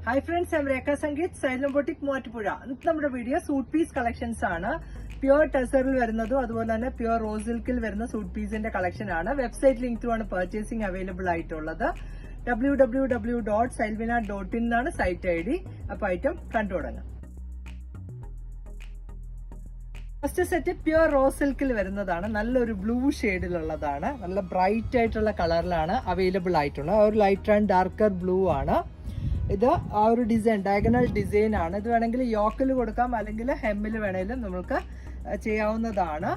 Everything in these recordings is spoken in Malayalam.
Hi friends, I'm Rekha Sangeet, Silent Boutique Muvattupuzha. ഇന്നത്തെ നമ്മുടെ വീഡിയോ സൂട്ട് പീസ് കളക്ഷൻസ് ആണ്. പ്യുവർ ടെസറിൽ വരുന്നതും അതുപോലെ തന്നെ പ്യുവർ റോസ് സിൽക്കിൽ വരുന്ന സൂട്ട് പീസിന്റെ കളക്ഷൻ ആണ്. വെബ്സൈറ്റ് ലിങ്ക് ത്രൂ ആണ് പർച്ചേസിംഗ് അവൈലബിൾ ആയിട്ടുള്ളത്. www.silvina.in എന്നാണ് സൈറ്റ് ഐ ഡി. അപ്പോൾ ഐറ്റം കണ്ടു തുടങ്ങാം. ഫസ്റ്റ് സെറ്റ് പ്യുവർ റോസ് സിൽക്കിൽ വരുന്നതാണ്. നല്ലൊരു ബ്ലൂ ഷെയ്ഡിലുള്ളതാണ്. നല്ല ബ്രൈറ്റ് ആയിട്ടുള്ള കളറിലാണ് അവൈലബിൾ ആയിട്ടുള്ളത്. ഒരു ലൈറ്റ് ആൻഡ് ഡാർക്കർ ബ്ലൂ ആണ്. ഇത് ആ ഒരു ഡിസൈൻ ഡയഗണൽ ഡിസൈൻ ആണ്. ഇത് വേണമെങ്കിൽ യോക്കിൽ കൊടുക്കാം, അല്ലെങ്കിൽ ഹെമ്മിൽ വേണമെങ്കിലും നമുക്ക് ചെയ്യാവുന്നതാണ്.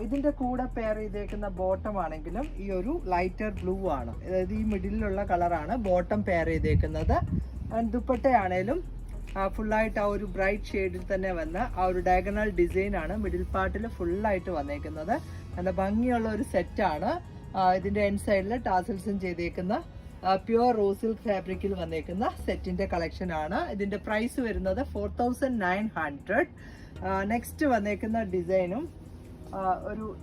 ഇതിന്റെ കൂടെ പെയർ ചെയ്തേക്കുന്ന ബോട്ടം ആണെങ്കിലും ഈ ഒരു ലൈറ്റർ ബ്ലൂ ആണ്. അതായത് ഈ മിഡിലുള്ള കളറാണ് ബോട്ടം പെയർ ചെയ്തേക്കുന്നത്. ദുപ്പട്ടയാണേലും ഫുള്ളായിട്ട് ആ ഒരു ബ്രൈറ്റ് ഷെയ്ഡിൽ തന്നെ വന്ന ആ ഒരു ഡയഗണൽ ഡിസൈൻ ആണ് മിഡിൽ പാർട്ടിൽ ഫുള്ളായിട്ട് വന്നേക്കുന്നത്. നല്ല ഭംഗിയുള്ള ഒരു സെറ്റാണ്. ഇതിന്റെ എൻഡ് സൈഡിൽ ടാസൽസും ചെയ്തേക്കുന്ന പ്യുവർ റോസ് സിൽക്ക് ഫാബ്രിക്കിൽ വന്നേക്കുന്ന സെറ്റിന്റെ കളക്ഷൻ ആണ്. ഇതിന്റെ പ്രൈസ് വരുന്നത് 4900. നെക്സ്റ്റ് വന്നേക്കുന്ന ഡിസൈനും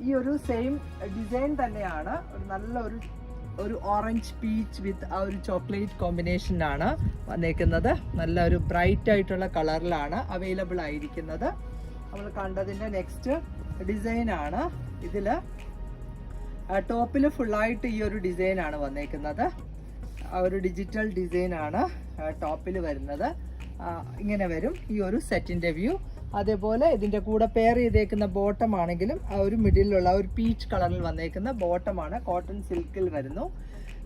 ഈ ഒരു സെയിം ഡിസൈൻ തന്നെയാണ്. ഒരു ഓറഞ്ച് പീച്ച് വിത്ത് ആ ഒരു ചോക്ലേറ്റ് കോമ്പിനേഷനാണ് വന്നേക്കുന്നത്. നല്ല ഒരു ബ്രൈറ്റ് ആയിട്ടുള്ള കളറിലാണ് അവൈലബിൾ ആയിരിക്കുന്നത്. നമ്മൾ കണ്ടതിന്റെ നെക്സ്റ്റ് ഡിസൈൻ ആണ്. ഇതില് ടോപ്പിൽ ഫുള്ളായിട്ട് ഈ ഒരു ഡിസൈൻ ആണ് വന്നേക്കുന്നത്. ആ ഒരു ഡിജിറ്റൽ ഡിസൈൻ ആണ് ടോപ്പിൽ വരുന്നത്. ഇങ്ങനെ വരും ഈ ഒരു സെറ്റിന്റെ വ്യൂ. അതേപോലെ ഇതിന്റെ കൂടെ പെയർ ചെയ്തേക്കുന്ന ബോട്ടം ആണെങ്കിലും ആ ഒരു മിഡിലുള്ള ഒരു പീച്ച് കളറിൽ വന്നേക്കുന്ന ബോട്ടമാണ്. കോട്ടൺ സിൽക്കിൽ വരുന്നു.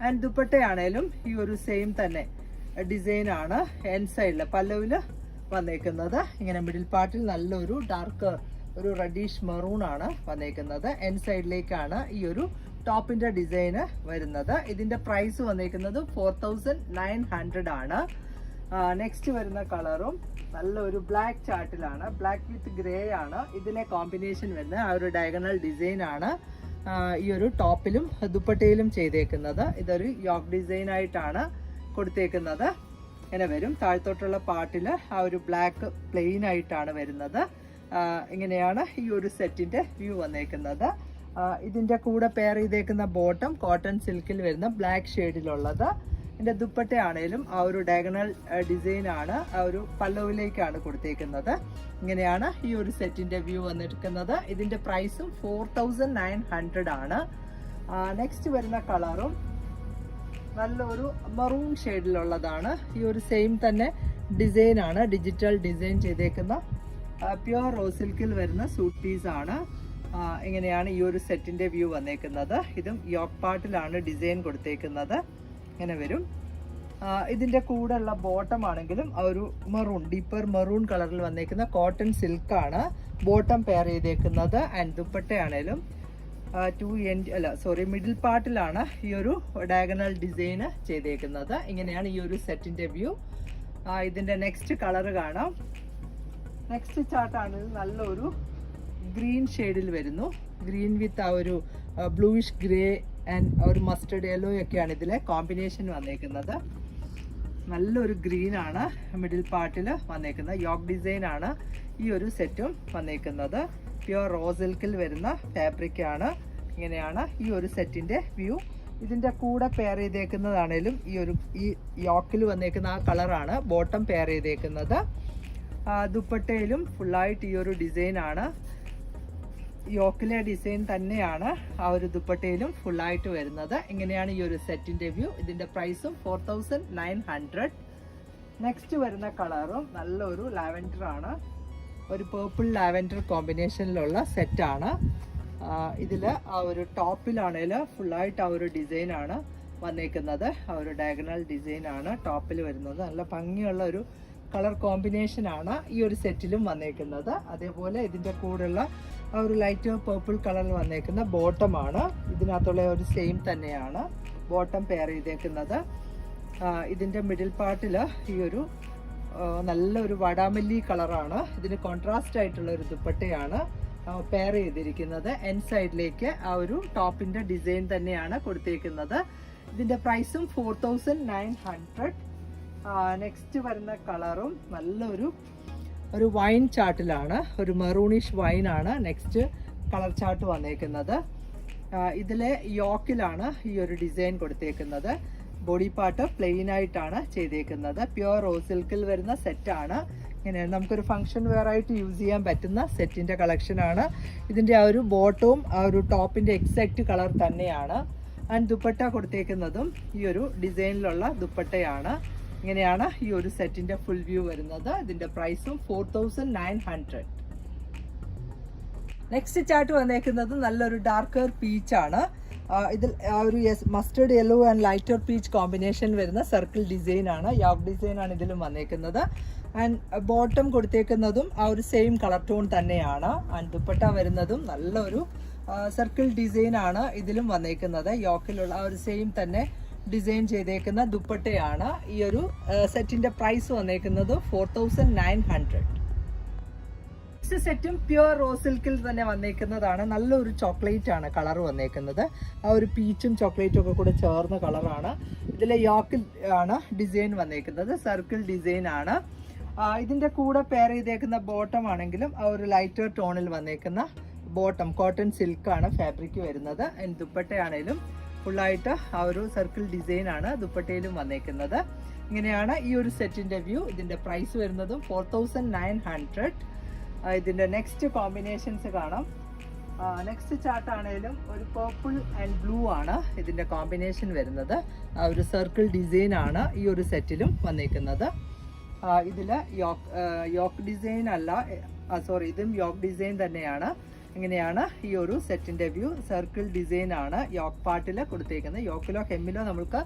ആൻഡ് ദുപ്പട്ടയാണേലും ഈ ഒരു സെയിം തന്നെ ഡിസൈൻ ആണ്. എൻഡ് സൈഡിൽ പല്ലവില് വന്നേക്കുന്നത്. ഇങ്ങനെ മിഡിൽ പാർട്ടിൽ നല്ലൊരു ഡാർക്ക് ഒരു റെഡിഷ് മെറൂൺ ആണ് വന്നേക്കുന്നത്. എൻഡ് സൈഡിലേക്കാണ് ഈ ഒരു ടോപ്പിന്റെ ഡിസൈന് വരുന്നത്. ഇതിന്റെ പ്രൈസ് വന്നേക്കുന്നത് 4900 ആണ്. നെക്സ്റ്റ് വരുന്ന കളറും നല്ലൊരു ബ്ലാക്ക് ചാർട്ടിലാണ്. ബ്ലാക്ക് വിത്ത് ഗ്രേ ആണ് ഇതിലെ കോമ്പിനേഷൻ വരുന്നത്. ആ ഒരു ഡയഗണൽ ഡിസൈൻ ആണ് ഈ ഒരു ടോപ്പിലും ദുപ്പട്ടയിലും ചെയ്തേക്കുന്നത്. ഇതൊരു യോക്ക് ഡിസൈൻ ആയിട്ടാണ് കൊടുത്തേക്കുന്നത്. ഇങ്ങനെ വരും. താഴത്തോട്ടുള്ള പാർട്ടില് ആ ഒരു ബ്ലാക്ക് പ്ലെയിൻ ആയിട്ടാണ് വരുന്നത്. ഇങ്ങനെയാണ് ഈ ഒരു സെറ്റിന്റെ വ്യൂ വന്നേക്കുന്നത്. ഇതിന്റെ കൂടെ പെയർ ചെയ്തേക്കുന്ന ബോട്ടം കോട്ടൺ സിൽക്കിൽ വരുന്ന ബ്ലാക്ക് ഷെയ്ഡിലുള്ളത്. ഇതിന്റെ ദുപ്പട്ടയാണേലും ആ ഒരു ഡയഗണൽ ഡിസൈൻ ആണ്. ആ ഒരു പല്ലവിലേക്കാണ് കൊടുത്തേക്കുന്നത്. ഇങ്ങനെയാണ് ഈ ഒരു സെറ്റിന്റെ വ്യൂ വന്നിരിക്കുന്നത്. ഇതിന്റെ പ്രൈസും 4900 ആണ്. നെക്സ്റ്റ് വരുന്ന കളറും നല്ലൊരു മറൂൺ ഷെയ്ഡിലുള്ളതാണ്. ഈ ഒരു സെയിം തന്നെ ഡിസൈൻ ആണ്. ഡിജിറ്റൽ ഡിസൈൻ ചെയ്തേക്കുന്ന പ്യുവർ റോസ് സിൽക്കിൽ വരുന്ന സൂട്ട് പീസ് ആണ്. ഇങ്ങനെയാണ് ഈ ഒരു സെറ്റിന്റെ വ്യൂ വന്നേക്കുന്നത്. ഇതും യോക്ക് പാർട്ടിലാണ് ഡിസൈൻ കൊടുത്തേക്കുന്നത്. ഇങ്ങനെ വരും. ഇതിന്റെ കൂടെ ഉള്ള ബോട്ടം ആണെങ്കിലും ആ ഒരു മെറൂൺ ഡീപ്പർ മെറൂൺ കളറിൽ വന്നേക്കുന്ന കോട്ടൺ സിൽക്കാണ് ബോട്ടം പെയർ ചെയ്തേക്കുന്നത്. ആൻഡ് ദുപ്പട്ടയാണേലും മിഡിൽ പാർട്ടിലാണ് ഈ ഒരു ഡയഗണൽ ഡിസൈൻ ചെയ്തേക്കുന്നത്. ഇങ്ങനെയാണ് ഈ ഒരു സെറ്റിന്റെ വ്യൂ. ഇതിന്റെ നെക്സ്റ്റ് കളർ കാണാം. നെക്സ്റ്റ് ചാർട്ടാണ് നല്ലൊരു ഗ്രീൻ ഷെയ്ഡിൽ വരുന്നു. ഗ്രീൻ വിത്ത് ആ ഒരു ബ്ലൂയിഷ് ഗ്രേ ആൻഡ് ഒരു മസ്റ്റർഡ് യെല്ലോ ഒക്കെയാണ് ഇതിലെ കോമ്പിനേഷൻ വന്നേക്കുന്നത്. നല്ലൊരു ഗ്രീൻ ആണ് മിഡിൽ പാർട്ടിൽ വന്നേക്കുന്നത്. യോക്ക് ഡിസൈൻ ആണ് ഈ ഒരു സെറ്റും വന്നേക്കുന്നത്. പ്യുവർ റോസ് സിൽക്കിൽ വരുന്ന ഫാബ്രിക് ആണ്. ഇങ്ങനെയാണ് ഈ ഒരു സെറ്റിന്റെ വ്യൂ. ഇതിന്റെ കൂടെ പെയർ ചെയ്തേക്കുന്നതാണേലും ഈ യോക്കിൽ വന്നേക്കുന്ന ആ കളറാണ് ബോട്ടം പെയർ ചെയ്തേക്കുന്നത്. ദുപ്പട്ടയിലും ഫുള്ളായിട്ട് ഈ ഒരു ഡിസൈൻ ആണ്. യോക്കിലെ ഡിസൈൻ തന്നെയാണ് ആ ഒരു ദുപ്പട്ടയിലും ഫുള്ളായിട്ട് വരുന്നത്. ഇങ്ങനെയാണ് ഈ ഒരു സെറ്റിന്റെ വ്യൂ. ഇതിന്റെ പ്രൈസും 4900. നെക്സ്റ്റ് വരുന്ന കളറും നല്ലൊരു ലാവൻഡർ ആണ്. ഒരു പേർപ്പിൾ ലാവൻഡർ കോമ്പിനേഷനിലുള്ള സെറ്റാണ്. ഇതില് ആ ഒരു ടോപ്പിലാണേൽ ഫുള്ളായിട്ട് ആ ഒരു ഡിസൈൻ ആണ് വന്നേക്കുന്നത്. ആ ഒരു ഡയഗണൽ ഡിസൈൻ ആണ് ടോപ്പിൽ വരുന്നത്. നല്ല ഭംഗിയുള്ള ഒരു കളർ കോമ്പിനേഷൻ ആണ് ഈ ഒരു സെറ്റിലും വന്നേക്കുന്നത്. അതേപോലെ ഇതിന്റെ കൂടെയുള്ള ആ ഒരു ലൈറ്റ് പർപ്പിൾ കളറിൽ വന്നേക്കുന്ന ബോട്ടം ആണ്. ഇതിനകത്തുള്ള ഒരു സെയിം തന്നെയാണ് ബോട്ടം പെയർ ചെയ്തേക്കുന്നത്. ഇതിന്റെ മിഡിൽ പാർട്ടില് ഈ ഒരു നല്ലൊരു വടാമല്ലി കളറാണ്. ഇതിന് കോൺട്രാസ്റ്റ് ആയിട്ടുള്ള ഒരു ദുപ്പട്ടയാണ് പെയർ ചെയ്തിരിക്കുന്നത്. എൻഡ് സൈഡിലേക്ക് ആ ഒരു ടോപ്പിന്റെ ഡിസൈൻ തന്നെയാണ് കൊടുത്തേക്കുന്നത്. ഇതിന്റെ പ്രൈസും 4900. നെക്സ്റ്റ് വരുന്ന കളറും നല്ലൊരു വൈൻ ചാർട്ടിലാണ്. ഒരു മെറൂണിഷ് വൈൻ ആണ് നെക്സ്റ്റ് കളർ ചാർട്ട് വന്നേക്കുന്നത്. ഇതിലെ യോക്കിലാണ് ഈ ഒരു ഡിസൈൻ കൊടുത്തേക്കുന്നത്. ബോഡി പാർട്ട് പ്ലെയിൻ ആയിട്ടാണ് ചെയ്തേക്കുന്നത്. പ്യുവർ റോസ് സിൽക്കിൽ വരുന്ന സെറ്റാണ്. ഇങ്ങനെ നമുക്കൊരു ഫംഗ്ഷൻ വെയർ ആയിട്ട് യൂസ് ചെയ്യാൻ പറ്റുന്ന സെറ്റിൻ്റെ കളക്ഷനാണ്. ഇതിൻ്റെ ആ ഒരു ബോട്ടവും ആ ഒരു ടോപ്പിൻ്റെ എക്സാക്റ്റ് കളർ തന്നെയാണ്. ആൻഡ് ദുപ്പട്ട കൊടുത്തേക്കുന്നതും ഈ ഒരു ഡിസൈനിലുള്ള ദുപ്പട്ടയാണ്. ഇങ്ങനെയാണ് ഈ ഒരു സെറ്റിൻ്റെ ഫുൾ വ്യൂ വരുന്നത്. ഇതിൻ്റെ പ്രൈസും 4900. നെക്സ്റ്റ് ചാർട്ട് വന്നേക്കുന്നത് നല്ലൊരു ഡാർക്കർ പീച്ചാണ്. ഇതിൽ ഒരു mustard yellow and lighter peach combination വരുന്ന സർക്കിൾ ഡിസൈൻ ആണ്. യോക്ക് ഡിസൈൻ ആണ് ഇതിലും വന്നേക്കുന്നത്. ആൻഡ് ബോട്ടം കൊടുത്തേക്കുന്നതും ആ ഒരു സെയിം കളർ ടോൺ തന്നെയാണ്. ആൻഡ് ദുപ്പട്ട വരുന്നതും നല്ലൊരു സർക്കിൾ ഡിസൈൻ ആണ് ഇതിലും വന്നേക്കുന്നത്. യോക്കിലുള്ള ആ ഒരു സെയിം തന്നെ ഡിസൈൻ ചെയ്തേക്കുന്ന ദുപ്പട്ടയാണ്. ഈ ഒരു സെറ്റിന്റെ പ്രൈസ് വന്നേക്കുന്നത് 4900. സെറ്റും പ്യുവർ റോസ് സിൽക്കിൽ തന്നെ വന്നേക്കുന്നതാണ്. നല്ലൊരു ചോക്ലേറ്റ് ആണ് കളർ വന്നേക്കുന്നത്. ആ ഒരു പീച്ചും ചോക്ലേറ്റും ഒക്കെ കൂടെ ചേർന്ന കളറാണ്. ഇതിലെ യോക്കിൽ ആണ് ഡിസൈൻ വന്നേക്കുന്നത്. സർക്കിൾ ഡിസൈൻ ആണ്. ഇതിന്റെ കൂടെ പെയർ ചെയ്തേക്കുന്ന ബോട്ടം ആണെങ്കിലും ആ ഒരു ലൈറ്റർ ടോണിൽ വന്നേക്കുന്ന ബോട്ടം കോട്ടൺ സിൽക്കാണ് ഫാബ്രിക് വരുന്നത്. ദുപ്പട്ടയാണേലും ഫുള്ളായിട്ട് ആ ഒരു സർക്കിൾ ഡിസൈൻ ആണ് ദുപ്പട്ടയിലും വന്നേക്കുന്നത്. ഇങ്ങനെയാണ് ഈ ഒരു സെറ്റിന്റെ വ്യൂ. ഇതിന്റെ പ്രൈസ് വരുന്നതും 4900. ഇതിന്റെ നെക്സ്റ്റ് കോമ്പിനേഷൻസ് കാണാം. നെക്സ്റ്റ് ചാർട്ട് ആണെങ്കിലും ഒരു പർപ്പിൾ ആൻഡ് ബ്ലൂ ആണ് ഇതിന്റെ കോമ്പിനേഷൻ വരുന്നത്. ആ ഒരു സർക്കിൾ ഡിസൈൻ ആണ് ഈ ഒരു സെറ്റിലും വന്നേക്കുന്നത്. ഇതില് യോക്ക് ഡിസൈൻ അല്ല, സോറി, ഇതും യോക്ക് ഡിസൈൻ തന്നെയാണ്. ഇങ്ങനെയാണ് ഈ ഒരു സെറ്റിന്റെ വ്യൂ. സർക്കിൾ ഡിസൈൻ ആണ് യോക്ക് പാർട്ടിൽ കൊടുത്തേക്കുന്നത്. യോക്കിലോ ഹെമ്മിലോ നമുക്ക്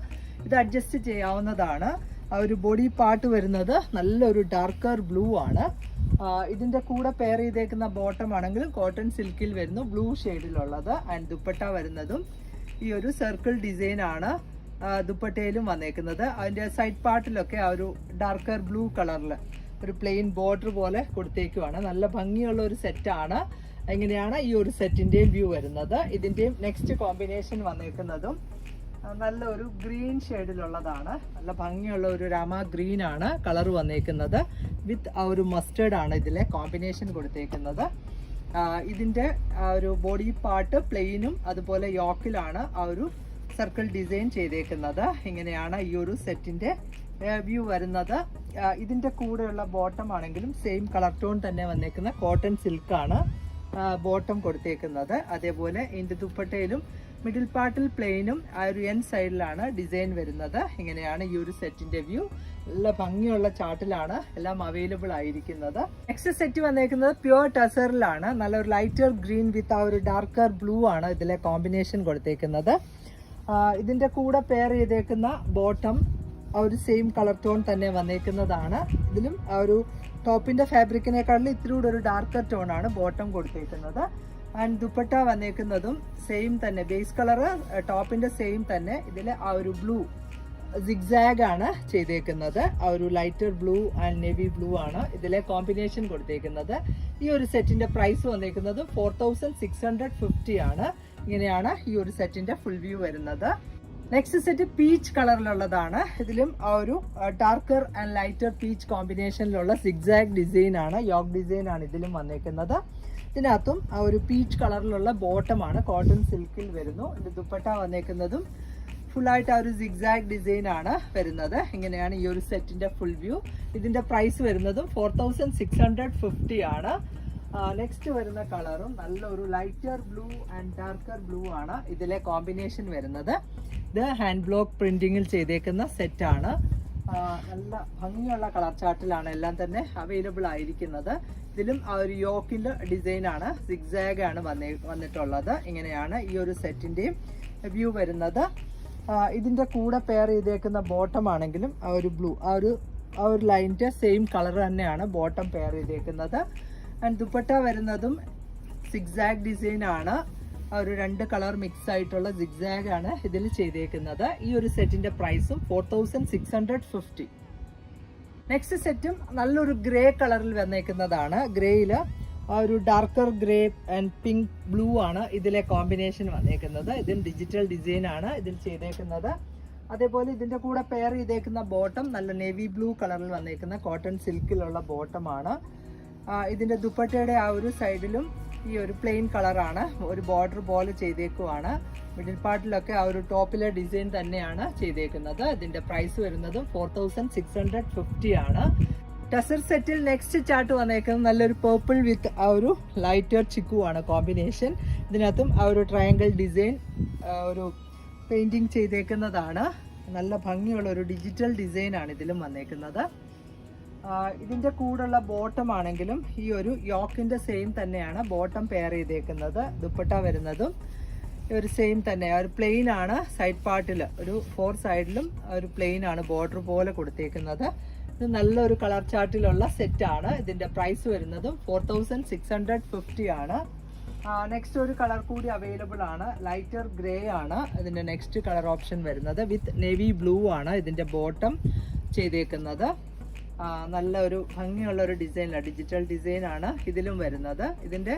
ഇത് അഡ്ജസ്റ്റ് ചെയ്യാവുന്നതാണ്. ആ ഒരു ബോഡി പാർട്ട് വരുന്നത് നല്ലൊരു ഡാർക്കർ ബ്ലൂ ആണ്. ഇതിന്റെ കൂടെ പെയർ ചെയ്തേക്കുന്ന ബോട്ടം ആണെങ്കിലും കോട്ടൺ സിൽക്കിൽ വരുന്നു, ബ്ലൂ ഷെയ്ഡിലുള്ളത്. ആൻഡ് ദുപ്പട്ട വരുന്നതും ഈ ഒരു സർക്കിൾ ഡിസൈൻ ആണ് ദുപ്പട്ടയിലും വന്നേക്കുന്നത്. അതിന്റെ സൈഡ് പാർട്ടിലൊക്കെ ആ ഒരു ഡാർക്കർ ബ്ലൂ കളറിൽ ഒരു പ്ലെയിൻ ബോർഡർ പോലെ കൊടുത്തേക്കുവാണ്. നല്ല ഭംഗിയുള്ള ഒരു സെറ്റാണ്. എങ്ങനെയാണ് ഈ ഒരു സെറ്റിന്റെയും വ്യൂ വരുന്നത്. ഇതിന്റെയും നെക്സ്റ്റ് കോമ്പിനേഷൻ വന്നേക്കുന്നതും നല്ലൊരു ഗ്രീൻ ഷെയ്ഡിലുള്ളതാണ്. നല്ല ഭംഗിയുള്ള ഒരു രാമ ഗ്രീൻ ആണ് കളർ വന്നേക്കുന്നത്. വിത്ത് ആ ഒരു മസ്റ്റേർഡ് ആണ് ഇതിലെ കോമ്പിനേഷൻ കൊടുത്തേക്കുന്നത്. ഇതിന്റെ ആ ഒരു ബോഡി പാർട്ട് പ്ലെയിനും അതുപോലെ യോക്കിലാണ് ആ ഒരു സർക്കിൾ ഡിസൈൻ ചെയ്തേക്കുന്നത്. ഇങ്ങനെയാണ് ഈ ഒരു സെറ്റിന്റെ വ്യൂ വരുന്നത്. ഇതിന്റെ കൂടെയുള്ള ബോട്ടം ആണെങ്കിലും സെയിം കളർ ടോൺ തന്നെ വന്നേക്കുന്ന കോട്ടൺ സിൽക്കാണ് ബോട്ടം കൊടുത്തേക്കുന്നത്. അതേപോലെ ഇതിന്റെ ദുപ്പട്ടയിലും മിഡിൽ പാർട്ടിൽ പ്ലെയിനും ആ ഒരു എൻ സൈഡിലാണ് ഡിസൈൻ വരുന്നത്. ഇങ്ങനെയാണ് ഈ ഒരു സെറ്റിന്റെ വ്യൂ. നല്ല ഭംഗിയുള്ള ചാർട്ടിലാണ് എല്ലാം അവൈലബിൾ ആയിരിക്കുന്നത്. നെക്സ്റ്റ് സെറ്റ് വന്നേക്കുന്നത് പ്യുവർ ടസറിലാണ്. നല്ലൊരു ലൈറ്റർ ഗ്രീൻ വിത്ത് ആ ഒരു ഡാർക്കർ ബ്ലൂ ആണ് ഇതിലെ കോമ്പിനേഷൻ കൊടുത്തേക്കുന്നത്. ഇതിന്റെ കൂടെ പെയർ ചെയ്തേക്കുന്ന ബോട്ടം ആ ഒരു സെയിം കളർ ടോൺ തന്നെ വന്നേക്കുന്നതാണ്. ഇതിലും ആ ഒരു ടോപ്പിന്റെ ഫാബ്രിക്കിനേക്കാളും ഇത്തിരി കൂടെ ഒരു ഡാർക്കർ ടോൺ ആണ് ബോട്ടം കൊടുത്തേക്കുന്നത്. ആൻഡ് ദുപ്പട്ട വന്നേക്കുന്നതും സെയിം തന്നെ, ബേസ് കളർ ടോപ്പിന്റെ സെയിം തന്നെ. ഇതിൽ ആ ഒരു ബ്ലൂ സിഗ്സാഗ് ആണ് ചെയ്തേക്കുന്നത്. ആ ഒരു lighter blue and navy blue ആണ് ഇതിലെ കോമ്പിനേഷൻ കൊടുത്തേക്കുന്നത്. ഈ ഒരു സെറ്റിന്റെ പ്രൈസ് വന്നേക്കുന്നത് 4650 ആണ്. ഇങ്ങനെയാണ് ഈ ഒരു സെറ്റിന്റെ ഫുൾ വ്യൂ വരുന്നത്. നെക്സ്റ്റ് സെറ്റ് പീച്ച് കളറിലുള്ളതാണ്. ഇതിലും ആ ഒരു ഡാർക്കർ ആൻഡ് ലൈറ്റർ പീച്ച് കോമ്പിനേഷനിലുള്ള സിഗ്സാഗ് ഡിസൈൻ ആണ്, യോക്ക് ഡിസൈൻ ആണ് ഇതിലും വന്നേക്കുന്നത്. ഇതിനകത്തും ആ ഒരു പീച്ച് കളറിലുള്ള ബോട്ടമാണ് കോട്ടൺ സിൽക്കിൽ വരുന്നു. ഇത് ദുപ്പട്ട വന്നേക്കുന്നതും ഫുള്ളായിട്ട് ആ ഒരു സിഗ്സാഗ് ഡിസൈൻ ആണ് വരുന്നത്. ഇങ്ങനെയാണ് ഈ ഒരു സെറ്റിന്റെ ഫുൾ വ്യൂ. ഇതിന്റെ പ്രൈസ് വരുന്നതും 4650 ആണ്. നെക്സ്റ്റ് വരുന്ന കളറും നല്ലൊരു lighter blue and darker blue ആണ് ഇതിലെ കോമ്പിനേഷൻ വരുന്നത്. ഇത് ഹാൻഡ് ബ്ലോക്ക് പ്രിന്റിങ്ങിൽ ചെയ്തേക്കുന്ന സെറ്റാണ്. നല്ല ഭംഗിയുള്ള കളർ ചാർട്ടിലാണ് എല്ലാം തന്നെ അവൈലബിൾ ആയിരിക്കുന്നത്. ഇതിലും ആ ഒരു യോക്കിന്റെ ഡിസൈൻ ആണ്, സിഗ്സാഗ് ആണ് വന്നിട്ടുള്ളത്. ഇങ്ങനെയാണ് ഈ ഒരു സെറ്റിന്റെയും വ്യൂ വരുന്നത്. ഇതിന്റെ കൂടെ പെയർ ചെയ്തേക്കുന്ന ബോട്ടം ആണെങ്കിലും ആ ഒരു ബ്ലൂ ആ ഒരു ലൈനിന്റെ സെയിം കളർ തന്നെയാണ് ബോട്ടം പെയർ ചെയ്തേക്കുന്നത്. ആൻഡ് ദുപ്പട്ട വരുന്നതും സിഗ്സാഗ് ഡിസൈൻ ആണ്. ആ ഒരു രണ്ട് കളർ മിക്സ് ആയിട്ടുള്ള സിഗ്സാഗ് ആണ് ഇതിൽ ചെയ്തേക്കുന്നത്. ഈ ഒരു സെറ്റിന്റെ പ്രൈസും 4650. നെക്സ്റ്റ് സെറ്റും നല്ലൊരു ഗ്രേ കളറിൽ വന്നേക്കുന്നതാണ്. ഗ്രേയില് ആ ഒരു darker grey and pink blue ആണ് ഇതിലെ കോമ്പിനേഷൻ വന്നേക്കുന്നത്. ഇതിൽ ഡിജിറ്റൽ ഡിസൈൻ ആണ് ഇതിൽ ചെയ്തേക്കുന്നത്. അതേപോലെ ഇതിന്റെ കൂടെ പെയർ ചെയ്തേക്കുന്ന ബോട്ടം നല്ല നേവി ബ്ലൂ കളറിൽ വന്നേക്കുന്ന കോട്ടൺ സിൽക്കിലുള്ള ബോട്ടമാണ്. ഇതിന്റെ ദുപ്പട്ടയുടെ ആ ഒരു സൈഡിലും ഈ ഒരു പ്ലെയിൻ കളറാണ്, ഒരു ബോർഡർ പോലെ ചെയ്തേക്കുവാണ്. മിഡിൽ പാർട്ടിലൊക്കെ ആ ഒരു ടോപ്പിലെ ഡിസൈൻ തന്നെയാണ് ചെയ്തേക്കുന്നത്. ഇതിന്റെ പ്രൈസ് വരുന്നതും 4650 ആണ്. ടസർ സെറ്റിൽ നെക്സ്റ്റ് ചാർട്ട് വന്നേക്കുന്നത് നല്ലൊരു പേർപ്പിൾ വിത്ത് ആ ഒരു ലൈറ്റർ ചിക്കു ആണ് കോമ്പിനേഷൻ. ഇതിനകത്തും ആ ഒരു ട്രയാങ്കിൾ ഡിസൈൻ ഒരു പെയിന്റിങ് ചെയ്തേക്കുന്നതാണ്. നല്ല ഭംഗിയുള്ള ഒരു ഡിജിറ്റൽ ഡിസൈൻ ആണ് ഇതിലും വന്നേക്കുന്നത്. ഇതിന്റെ കൂടെയുള്ള ബോട്ടം ആണെങ്കിലും ഈ ഒരു യോക്കിന്റെ സെയിം തന്നെയാണ് ബോട്ടം പെയർ ചെയ്തേക്കുന്നത്. ദുപ്പട്ട വരുന്നതും ഒരു സെയിം തന്നെ, ഒരു പ്ലെയിൻ ആണ്. സൈഡ് പാർട്ടിൽ ഒരു 4 സൈഡിലും ഒരു പ്ലെയിൻ ആണ് ബോർഡർ പോലെ കൊടുത്തേക്കുന്നത്. ഇത് നല്ലൊരു കളർ ചാർട്ടിലുള്ള സെറ്റ് ആണ്. ഇതിന്റെ പ്രൈസ് വരുന്നതും 4650 ആണ്. നെക്സ്റ്റ് ഒരു കളർ കൂടി അവൈലബിൾ ആണ്, ലൈറ്റർ ഗ്രേ ആണ് ഇതിന്റെ നെക്സ്റ്റ് കളർ ഓപ്ഷൻ വരുന്നത്. വിത്ത് നേവി ബ്ലൂ ആണ് ഇതിന്റെ ബോട്ടം ചെയ്തേക്കുന്നത്. നല്ല ഒരു ഭംഗിയുള്ള ഒരു ഡിസൈനിലാണ്, ഡിജിറ്റൽ ഡിസൈൻ ആണ് ഇതിലും വരുന്നത്. ഇതിന്റെ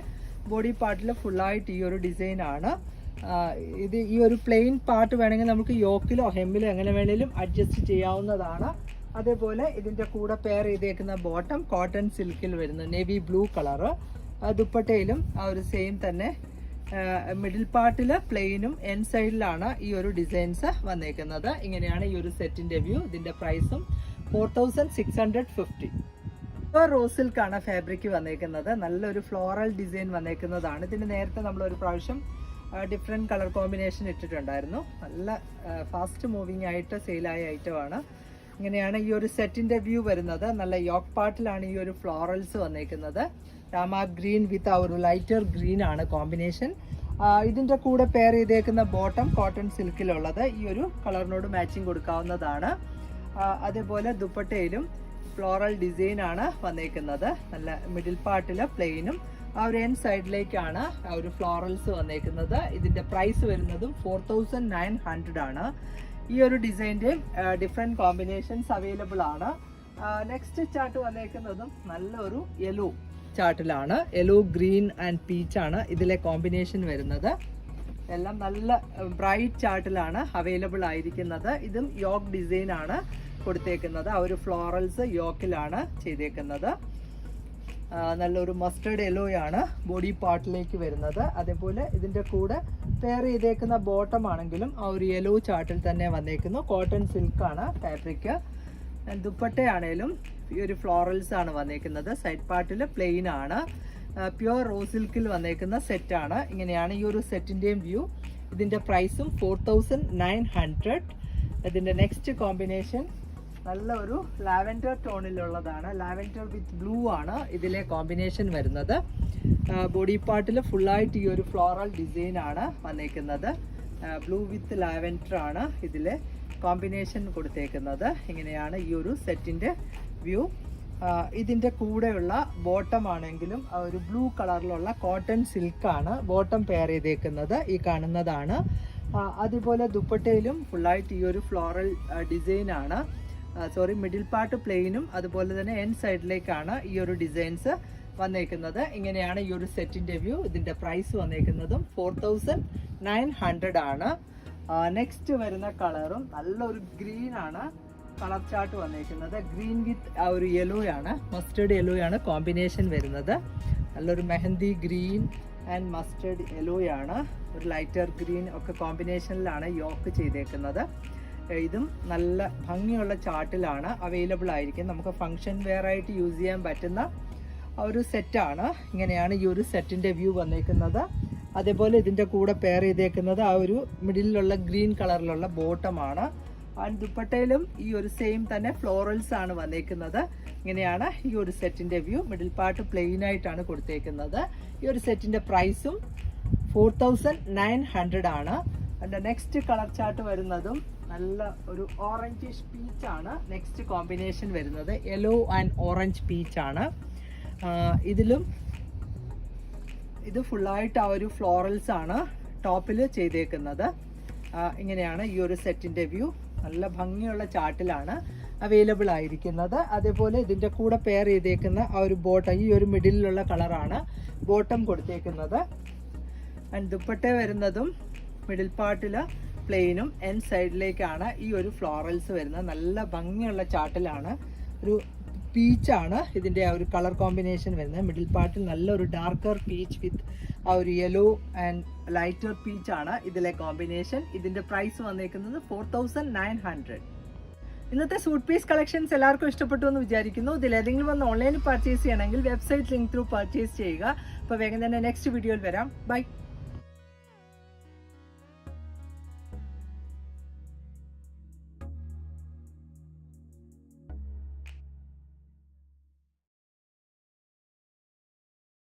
ബോഡി പാർട്ടിൽ ഫുള്ളായിട്ട് ഈ ഒരു ഡിസൈൻ ആണ്. ഇത് ഈ ഒരു പ്ലെയിൻ പാർട്ട് വേണമെങ്കിൽ നമുക്ക് യോക്കിലോ ഹെമ്മിലോ എങ്ങനെ വേണേലും അഡ്ജസ്റ്റ് ചെയ്യാവുന്നതാണ്. അതേപോലെ ഇതിന്റെ കൂടെ പെയർ ചെയ്തേക്കുന്ന ബോട്ടം കോട്ടൺ സിൽക്കിൽ വരുന്ന നേവി ബ്ലൂ കളറ്. ദുപ്പട്ടയിലും ആ ഒരു സെയിം തന്നെ മിഡിൽ പാർട്ടിൽ പ്ലെയിനും എൻ സൈഡിലാണ് ഈ ഒരു ഡിസൈൻസ് വന്നേക്കുന്നത്. ഇങ്ങനെയാണ് ഈ ഒരു സെറ്റിന്റെ വ്യൂ. ഇതിന്റെ പ്രൈസും 4650. റോസ് സിൽക്കാണ് ഫാബ്രിക് വന്നേക്കുന്നത്. നല്ലൊരു ഫ്ലോറൽ ഡിസൈൻ വന്നേക്കുന്നതാണ്. ഇതിന് നേരത്തെ നമ്മളൊരു പ്രാവശ്യം ഡിഫറെൻറ്റ് കളർ കോമ്പിനേഷൻ ഇട്ടിട്ടുണ്ടായിരുന്നു. നല്ല ഫാസ്റ്റ് മൂവിങ് ആയിട്ട് സെയിലായ ഐറ്റമാണ്. ഇങ്ങനെയാണ് ഈ ഒരു സെറ്റിന്റെ വ്യൂ വരുന്നത്. നല്ല യോക്ക് പാർട്ടിലാണ് ഈ ഒരു ഫ്ലോറൽസ് വന്നേക്കുന്നത്. രാമ ഗ്രീൻ വിത്ത് ആ ഒരു ലൈറ്റർ ഗ്രീൻ ആണ് കോമ്പിനേഷൻ. ഇതിന്റെ കൂടെ പെയർ ചെയ്തേക്കുന്ന ബോട്ടം കോട്ടൺ സിൽക്കിലുള്ളത് ഈ ഒരു കളറിനോട് മാച്ചിങ് കൊടുക്കാവുന്നതാണ്. അതേപോലെ ദുപ്പട്ടയിലും ഫ്ലോറൽ ഡിസൈൻ ആണ് വന്നേക്കുന്നത്. നല്ല മിഡിൽ പാർട്ടില് പ്ലെയിനും ആ ഒരു എൻ സൈഡിലേക്കാണ് ആ ഒരു ഫ്ലോറൽസ് വന്നേക്കുന്നത്. ഇതിന്റെ പ്രൈസ് വരുന്നതും 4900 ആണ്. ഈ ഒരു ഡിസൈൻ്റെ ഡിഫറെൻറ്റ് കോമ്പിനേഷൻസ് അവൈലബിൾ ആണ്. നെക്സ്റ്റ് ചാർട്ട് വന്നേക്കുന്നതും നല്ലൊരു യെല്ലോ ചാർട്ടിലാണ്. യെല്ലോ ഗ്രീൻ ആൻഡ് പീച്ച് ആണ് ഇതിലെ കോമ്പിനേഷൻ വരുന്നത്. എല്ലാം നല്ല ബ്രൈറ്റ് ചാർട്ടിലാണ് അവൈലബിൾ ആയിരിക്കുന്നത്. ഇതും യോക്ക് ഡിസൈൻ ആണ് കൊടുത്തേക്കുന്നത്. ആ ഒരു ഫ്ലോറൽസ് യോക്കിലാണ് ചെയ്തേക്കുന്നത്. നല്ലൊരു മസ്റ്റേർഡ് യെല്ലോയാണ് ബോഡി പാർട്ടിലേക്ക് വരുന്നത്. അതേപോലെ ഇതിൻ്റെ കൂടെ പെയർ ചെയ്തേക്കുന്ന ബോട്ടം ആണെങ്കിലും ആ ഒരു യെല്ലോ ചാർട്ടിൽ തന്നെ വന്നേക്കുന്നു. Cotton സിൽക്കാണ് fabric. ദുപ്പട്ടയാണേലും ഈ ഒരു ഫ്ലോറൽസ് ആണ് വന്നേക്കുന്നത്. സൈഡ് പാർട്ടിൽ പ്ലെയിൻ ആണ്. പ്യുവർ റോസ് സിൽക്കിൽ വന്നേക്കുന്ന സെറ്റാണ്. ഇങ്ങനെയാണ് ഈ ഒരു സെറ്റിൻ്റെയും വ്യൂ. ഇതിൻ്റെ പ്രൈസും 4900. ഇതിൻ്റെ നെക്സ്റ്റ് കോമ്പിനേഷൻ നല്ല ഒരു ലാവൻഡർ ടോണിലുള്ളതാണ്. ലാവൻഡർ വിത്ത് ബ്ലൂ ആണ് ഇതിലെ കോമ്പിനേഷൻ വരുന്നത്. ബോഡി പാർട്ടിൽ ഫുള്ളായിട്ട് ഈ ഒരു ഫ്ലോറൽ ഡിസൈൻ ആണ് വന്നേക്കുന്നത്. ബ്ലൂ വിത്ത് ലാവൻഡർ ആണ് ഇതിലെ കോമ്പിനേഷൻ കൊടുത്തേക്കുന്നത്. ഇങ്ങനെയാണ് ഈ ഒരു സെറ്റിൻ്റെ വ്യൂ. ഇതിൻ്റെ കൂടെയുള്ള ബോട്ടം ആണെങ്കിലും ഒരു ബ്ലൂ കളറിലുള്ള കോട്ടൺ സിൽക്കാണ് ബോട്ടം പെയർ ചെയ്തേക്കുന്നത്. ഈ കാണുന്നതാണ്. അതുപോലെ ദുപ്പട്ടയിലും ഫുള്ളായിട്ട് ഈ ഒരു ഫ്ലോറൽ ഡിസൈൻ ആണ്. മിഡിൽ പാർട്ട് പ്ലെയിനും അതുപോലെ തന്നെ എൻ സൈഡിലേക്കാണ് ഈ ഒരു ഡിസൈൻസ് വന്നേക്കുന്നത്. ഇങ്ങനെയാണ് ഈ ഒരു സെറ്റിന്റെ വ്യൂ. ഇതിന്റെ പ്രൈസ് വന്നേക്കുന്നതും 4900 ആണ്. നെക്സ്റ്റ് വരുന്ന കളറും നല്ലൊരു ഗ്രീൻ ആണ് കളർ ചാർട്ട് വന്നേക്കുന്നത്. ഗ്രീൻ വിത്ത് ആ ഒരു യെല്ലോ ആണ്, മസ്റ്റേർഡ് യെല്ലോ ആണ് കോമ്പിനേഷൻ വരുന്നത്. നല്ലൊരു mehndi green and mustard yellow ആണ്. ഒരു ലൈറ്റർ ഗ്രീൻ ഒക്കെ കോമ്പിനേഷനിലാണ് യോക്ക് ചെയ്തേക്കുന്നത്. ഇതും നല്ല ഭംഗിയുള്ള ചാർട്ടിലാണ് അവൈലബിൾ ആയിരിക്കും. നമുക്ക് ഫങ്ഷൻ വെയർ ആയിട്ട് യൂസ് ചെയ്യാൻ പറ്റുന്ന ഒരു സെറ്റാണ്. ഇങ്ങനെയാണ് ഈ ഒരു സെറ്റിൻ്റെ വ്യൂ വന്നേക്കുന്നത്. അതേപോലെ ഇതിൻ്റെ കൂടെ പെയർ ചെയ്തേക്കുന്നത് ആ ഒരു മിഡിലുള്ള ഗ്രീൻ കളറിലുള്ള ബോട്ടമാണ്. ആൻഡ് ദുപ്പട്ടയിലും ഈ ഒരു സെയിം തന്നെ ഫ്ലോറൽസ് ആണ് വന്നേക്കുന്നത്. ഇങ്ങനെയാണ് ഈ ഒരു സെറ്റിൻ്റെ വ്യൂ. മിഡിൽ പാർട്ട് പ്ലെയിൻ ആയിട്ടാണ് കൊടുത്തേക്കുന്നത്. ഈ ഒരു സെറ്റിൻ്റെ പ്രൈസും 4900 ആണ്. അതിൻ്റെ നെക്സ്റ്റ് കളർ ചാർട്ട് വരുന്നതും നല്ല ഒരു ഓറഞ്ചിഷ് പീച്ച് ആണ് നെക്സ്റ്റ് കോമ്പിനേഷൻ വരുന്നത്. യെല്ലോ ആൻഡ് ഓറഞ്ച് പീച്ച് ആണ്. ഇത് ഫുള്ളായിട്ട് ആ ഒരു ഫ്ലോറൽസ് ആണ് ടോപ്പിൽ ചെയ്തേക്കുന്നത്. ഇങ്ങനെയാണ് ഈ ഒരു സെറ്റിൻ്റെ വ്യൂ. നല്ല ഭംഗിയുള്ള ചാർട്ടിലാണ് അവൈലബിൾ ആയിരിക്കുന്നത്. അതേപോലെ ഇതിൻ്റെ കൂടെ പെയർ ചെയ്തേക്കുന്ന ആ ഒരു ബോട്ടം, ഈ ഒരു മിഡിലുള്ള കളറാണ് ബോട്ടം കൊടുത്തേക്കുന്നത്. ആൻഡ് ദുപ്പട്ട വരുന്നതും മിഡിൽ പാർട്ടിൽ പ്ലെയിനും എൻ സൈഡിലേക്കാണ് ഈ ഒരു ഫ്ലോറൽസ് വരുന്നത്. നല്ല ഭംഗിയുള്ള ചാർട്ടിലാണ്. ഒരു പീച്ചാണ് ഇതിൻ്റെ ആ ഒരു കളർ കോമ്പിനേഷൻ വരുന്നത്. മിഡിൽ പാർട്ടിൽ നല്ലൊരു ഡാർക്കർ പീച്ച് വിത്ത് ആ ഒരു യെല്ലോ ആൻഡ് ലൈറ്റർ പീച്ചാണ് ഇതിലെ കോമ്പിനേഷൻ. ഇതിൻ്റെ പ്രൈസ് വന്നേക്കുന്നത് 4900. ഇന്നത്തെ സൂട്ട് പീസ് കളക്ഷൻസ് എല്ലാവർക്കും ഇഷ്ടപ്പെട്ടു എന്ന് വിചാരിക്കുന്നു. ഇതിൽ ഏതെങ്കിലും വന്ന് ഓൺലൈനിൽ പർച്ചേസ് ചെയ്യണമെങ്കിൽ വെബ്സൈറ്റ് ലിങ്ക് ത്രൂ പർച്ചേസ് ചെയ്യുക. അപ്പോൾ വേഗം തന്നെ നെക്സ്റ്റ് വീഡിയോയിൽ വരാം. ബൈ.